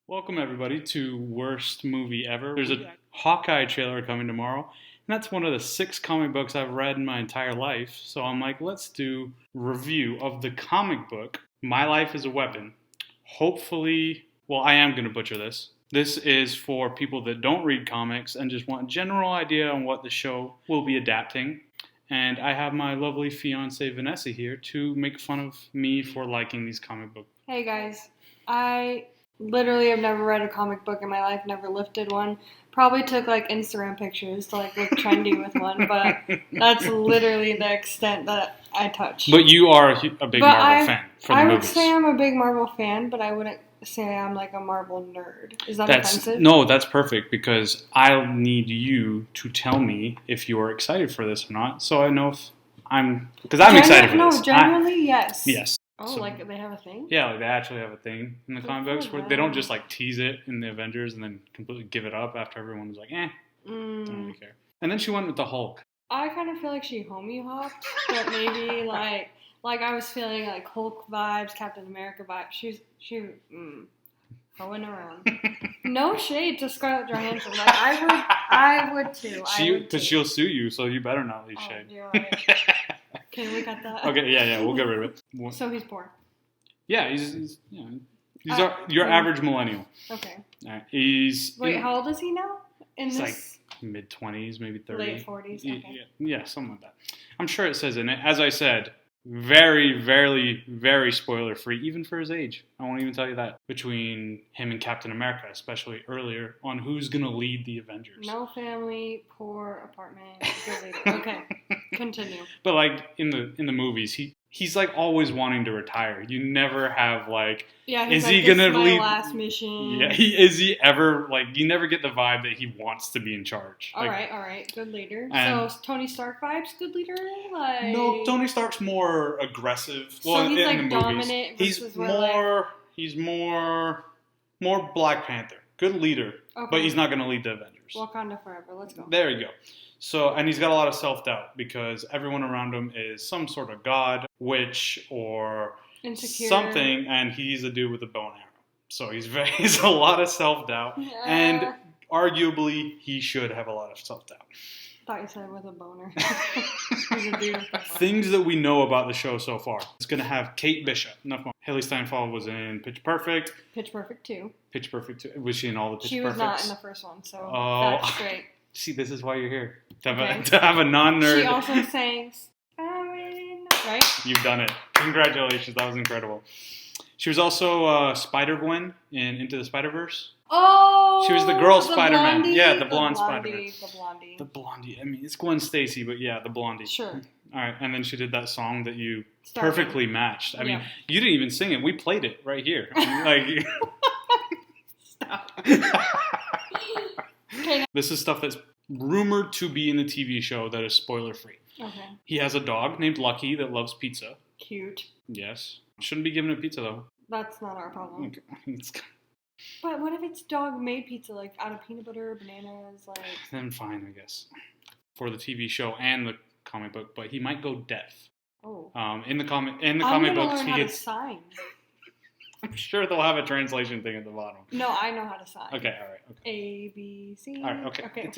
Welcome, everybody, to Worst Movie Ever. There's a Hawkeye trailer coming tomorrow, and that's one of the 6 comic books I've read in my entire life. So I'm like, let's do review of the comic book, My Life is a Weapon. Hopefully, well, I am going to butcher this. This is for people that don't read comics and just want a general idea on what the show will be adapting. And I have my lovely fiance Vanessa here to make fun of me for liking these comic books. Hey guys, I literally have never read a comic book in my life, never lifted one. Probably took like Instagram pictures to like look trendy with one, but that's literally the extent that I touch. But you are a big Marvel fan for the movies. I would say I'm a big Marvel fan, but I wouldn't say I'm like a Marvel nerd. Is that offensive? No, that's perfect because I'll need you to tell me if you are excited for this or not, so I know if I'm excited for this. No, genuinely, yes. Yes. Oh, so, like they have a thing? Yeah, like they actually have a thing in the comic books where they don't just like tease it in the Avengers and then completely give it up after everyone was like, I don't really care. And then she went with the Hulk. I kind of feel like she homie hopped, but maybe like I was feeling like Hulk vibes, Captain America vibes. She going around. No shade to Scarlett Johansson. Like I would too. Because she'll sue you, so you better not leave shade. You're right. Can we cut that? Okay, yeah, we'll get rid of it. So he's poor. Yeah, he's your average millennial. Okay. Wait, how old is he now? He's like mid-20s, maybe 30. Late 40s. Okay. Yeah, something like that. I'm sure it says in it. As I said, very, very, very spoiler-free, even for his age. I won't even tell you that. Between him and Captain America, especially earlier, on who's going to lead the Avengers. No family, poor apartment, good leader. Okay, continue. But like in the movies, he's like always wanting to retire. You never have like, is he gonna lead? Last mission. Yeah, is he ever like? You never get the vibe that he wants to be in charge. All right, good leader. So Tony Stark vibes, good leader. Like no, Tony Stark's more aggressive. So he's like in the dominant. He's more Black Panther, good leader, but he's not gonna lead the Avengers. Wakanda forever. Let's go. There you go. So, and he's got a lot of self-doubt because everyone around him is some sort of god, witch, or insecure. Something, and he's a dude with a bow and arrow. So he's a lot of self-doubt, and arguably he should have a lot of self-doubt. I thought you said with a boner. He's a dude with a boner. Things that we know about the show so far. It's going to have Kate Bishop. Enough more. Hailee Steinfeld was in Pitch Perfect. Pitch Perfect 2. Pitch Perfect 2. Was she in all the Pitch Perfects? She was not in the first one, so that's great. See, this is why you're here. To have a non-nerd. She also sang Aaron, right? You've done it. Congratulations. That was incredible. She was also Spider-Gwen in Into the Spider-Verse. Oh! She was the girl Spider-Man. Blondie? Yeah, the blonde Spider-Man. The blondie. I mean, it's Gwen Stacy, but yeah, the blondie. Sure. All right, and then she did that song that you perfectly matched. I mean, you didn't even sing it. We played it right here. Stop. This is stuff that's rumored to be in the TV show that is spoiler-free. Okay. He has a dog named Lucky that loves pizza. Cute. Yes. Shouldn't be giving it pizza, though. That's not our problem. Okay. But what if it's dog-made pizza, like out of peanut butter, bananas, like... Then fine, I guess. For the TV show and the comic book, but he might go deaf. Oh. In the comic books, he gets... sign. I'm sure they'll have a translation thing at the bottom. No, I know how to sign. Okay, all right. Okay. A, B, C. All right, okay.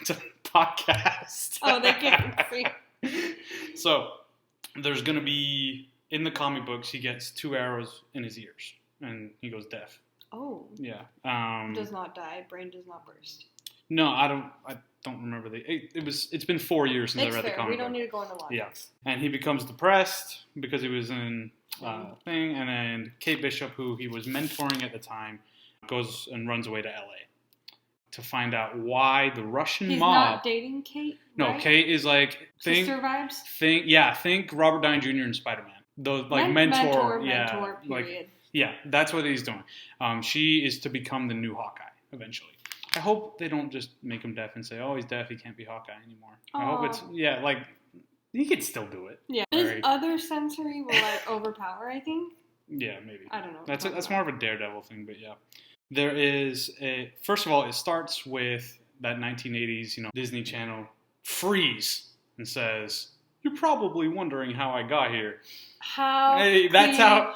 It's a podcast. Oh, they can't see. So, there's going to be, in the comic books, he gets 2 arrows in his ears, and he goes deaf. Oh. Yeah. Does not die. Brain does not burst. No, I don't remember it's been 4 years since I read the comic book. We don't need to go into logic. Yeah. And he becomes depressed because he was in thing, and then Kate Bishop, who he was mentoring at the time, goes and runs away to LA to find out why the Russian He's mob... He's not dating Kate, No, right? Kate is like... Sister vibes? Think Robert Downey Jr. and Spider-Man. Those like mentor period. Yeah, that's what he's doing. She is to become the new Hawkeye eventually. I hope they don't just make him deaf and say, "Oh, he's deaf. He can't be Hawkeye anymore." I hope it's he could still do it. Yeah, his other sensory will like overpower. I think. Yeah, maybe. I don't know. That's more of a Daredevil thing, but yeah. There is first of all, it starts with that 1980s, Disney Channel freeze and says, You're probably wondering how I got here. That's how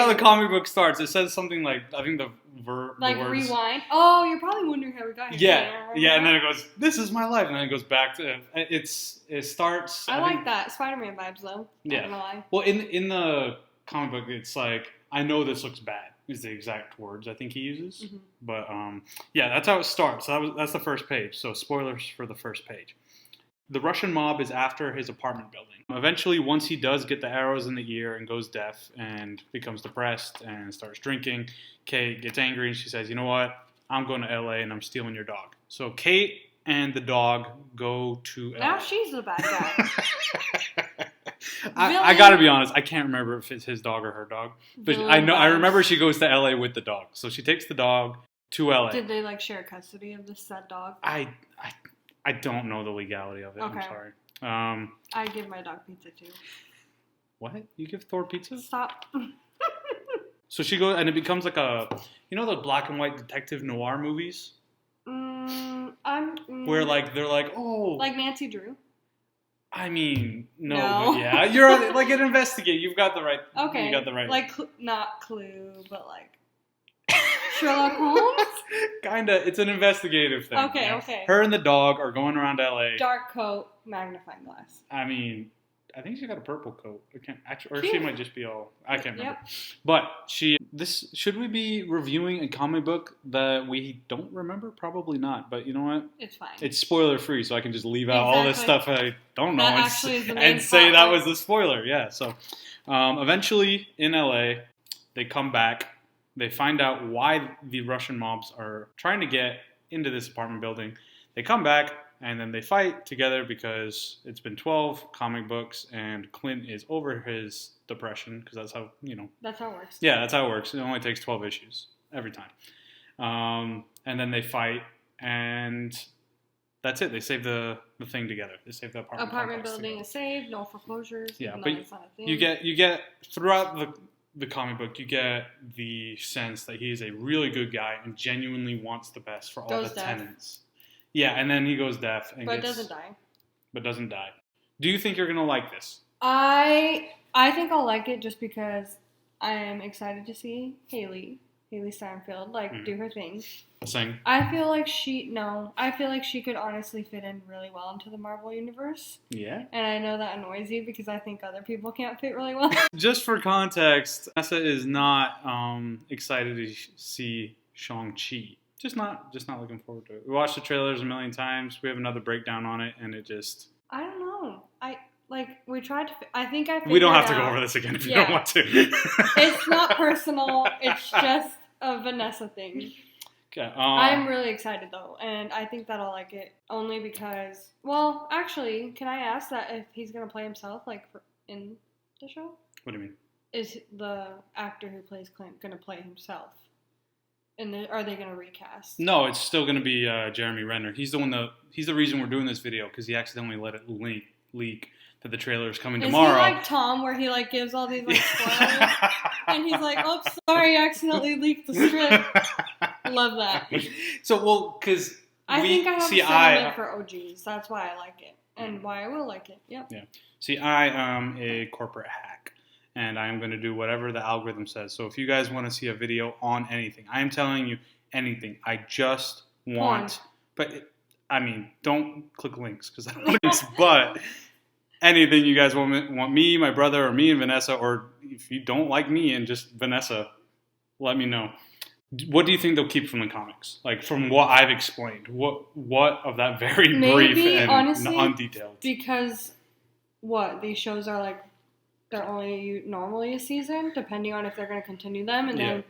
the comic book starts. It says something like, I think the words. Rewind. Oh, you're probably wondering how we got here. Yeah, and then it goes, this is my life, and then it goes back to it starts. I like that Spider-Man vibes though. Yeah. Not gonna lie. Well, in the comic book, it's like, I know this looks bad is the exact words I think he uses. Mm-hmm. But yeah, that's how it starts. So that's the first page. So spoilers for the first page. The Russian mob is after his apartment building. Eventually, once he does get the arrows in the ear and goes deaf and becomes depressed and starts drinking, Kate gets angry and she says, you know what? I'm going to LA and I'm stealing your dog. So Kate and the dog go to LA. Now she's the bad guy. I gotta be honest, I can't remember if it's his dog or her dog. But I remember she goes to LA with the dog. So she takes the dog to LA. Did they share custody of this said dog? I don't know the legality of it. Okay. I'm sorry. I give my dog pizza too. What? You give Thor pizza? Stop. So she goes, and it becomes like the black and white detective noir movies? Where they're like, oh. Like Nancy Drew? I mean, no. Yeah, you're like an investigator. You've got the right. Okay. You got the right. Like, not Clue, but like Sherlock Holmes? Kinda. It's an investigative thing. Okay, yeah. Okay. Her and the dog are going around LA. Dark coat, magnifying glass. I mean, I think she's got a purple coat. Or Cute. She might just be all. I can't remember. Yep. But should we be reviewing a comic book that we don't remember? Probably not. But you know what? It's fine. It's spoiler free, so I can just leave out all this stuff I don't know and say that was the spoiler. Yeah. So eventually in LA, they come back. They find out why the Russian mobs are trying to get into this apartment building. They come back, and then they fight together because it's been 12 comic books, and Clint is over his depression, because that's how, That's how it works. Yeah, that's how it works. It only takes 12 issues every time. And then they fight, and that's it. They save the thing together. They save the apartment building together. Is saved, no foreclosures. Yeah, but you get throughout the comic book, you get the sense that he is a really good guy and genuinely wants the best for all the tenants. Yeah, and then he goes deaf. But doesn't die. But doesn't die. Do you think you're going to like this? I think I'll like it just because I am excited to see Hailee Steinfeld, do her thing. Sing? I feel like she could honestly fit in really well into the Marvel Universe. Yeah? And I know that annoys you because I think other people can't fit really well. Just for context, Vanessa is not excited to see Shang-Chi. Just not looking forward to it. We watched the trailers a million times. We have another breakdown on it, and it just... I don't know. We tried to... I think I figured We don't have to go over this again if you don't want to. It's not personal. It's just a Vanessa thing. Okay. I'm really excited, though, and I think that I'll like it only because... Well, actually, can I ask that if he's going to play himself, in the show? What do you mean? Is the actor who plays Clint going to play himself? And are they going to recast? No, it's still going to be Jeremy Renner. He's the reason we're doing this video, because he accidentally let it leak that the trailer is coming tomorrow. Is he like Tom, where he gives all these spoilers, and he's like, "Oh, sorry, I accidentally leaked the script." Love that. So, because I think I have a sentiment for OGs. That's why I like it, and why I will like it. Yep. Yeah. See, I am a corporate hack, and I am going to do whatever the algorithm says. So, if you guys want to see a video on anything, I am telling you anything. I just want, don't click links because I don't want links, but. Anything you guys want me, my brother, or me and Vanessa, or if you don't like me and just Vanessa, let me know. What do you think they'll keep from the comics? From what I've explained, what of that very brief and honestly, undetailed? Because these shows are they're only normally a season, depending on if they're going to continue them, and then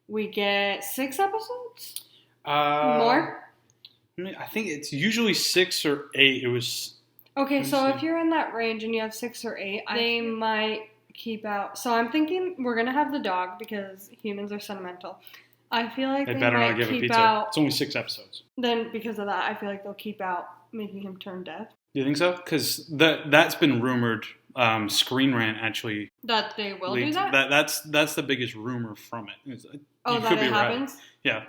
we get 6 episodes. More? I think it's usually 6 or 8. It was. Okay, so if you're in that range and you have 6 or 8, they might keep out. So I'm thinking we're going to have the dog because humans are sentimental. I feel like they better might not give keep a pizza. Out. It's only 6 episodes. Then because of that, I feel like they'll keep out making him turn deaf. Do you think so? Because that's been rumored. Screen Rant actually. That they will leaked. Do that? That's the biggest rumor from it. Oh, You that could it be right. happens? Yeah,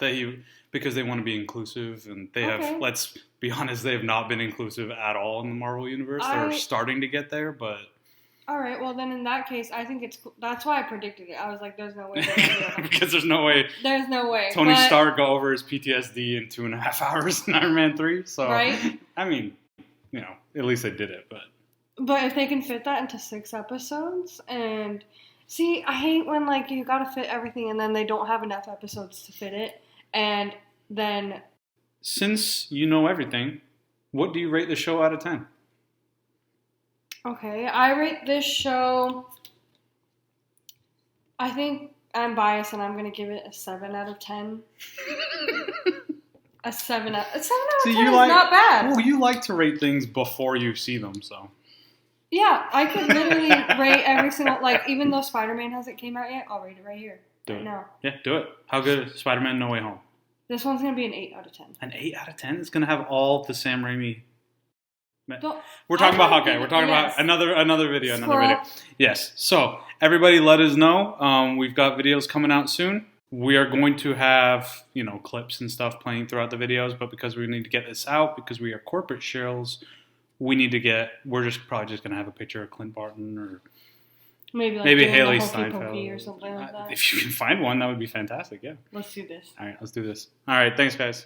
because they want to be inclusive, and they Okay. have. Let's be honest, they have not been inclusive at all in the Marvel universe. They're starting to get there, but. All right, well then in that case, I think it's cool. That's why I predicted it. I was like, "There's no way." They're gonna do it. Because there's no way. There's no way. Tony Stark got over his PTSD in 2.5 hours in Iron Man 3. So, right? I mean, at least they did it. But if they can fit that into 6 episodes, and see, I hate when like you gotta fit everything, and then they don't have enough episodes to fit it, and then. Since you know everything, what do you rate the show out of 10? Okay, I rate this show. I think I'm biased, and I'm gonna give it a 7 out of 10. A 7 out of 10 is not bad. Well, you like to rate things before you see them, so. Yeah, I could literally rate every single, like, even though Spider-Man hasn't came out yet, I'll rate it right here. Do it. now. Yeah, do it. How good is Spider-Man No Way Home? This one's going to be an 8 out of 10. An 8 out of 10? It's going to have all the Sam Raimi. Don't, We're talking about Hawkeye. We're talking about another video. Yes. So, everybody let us know. We've got videos coming out soon. We are going to have, clips and stuff playing throughout the videos, but because we need to get this out, because we are corporate shills, we're probably just going to have a picture of Clint Barton or maybe Hailee Steinfeld or something like that. If you can find one, that would be fantastic, yeah. Let's do this. All right, let's do this. All right, thanks, guys.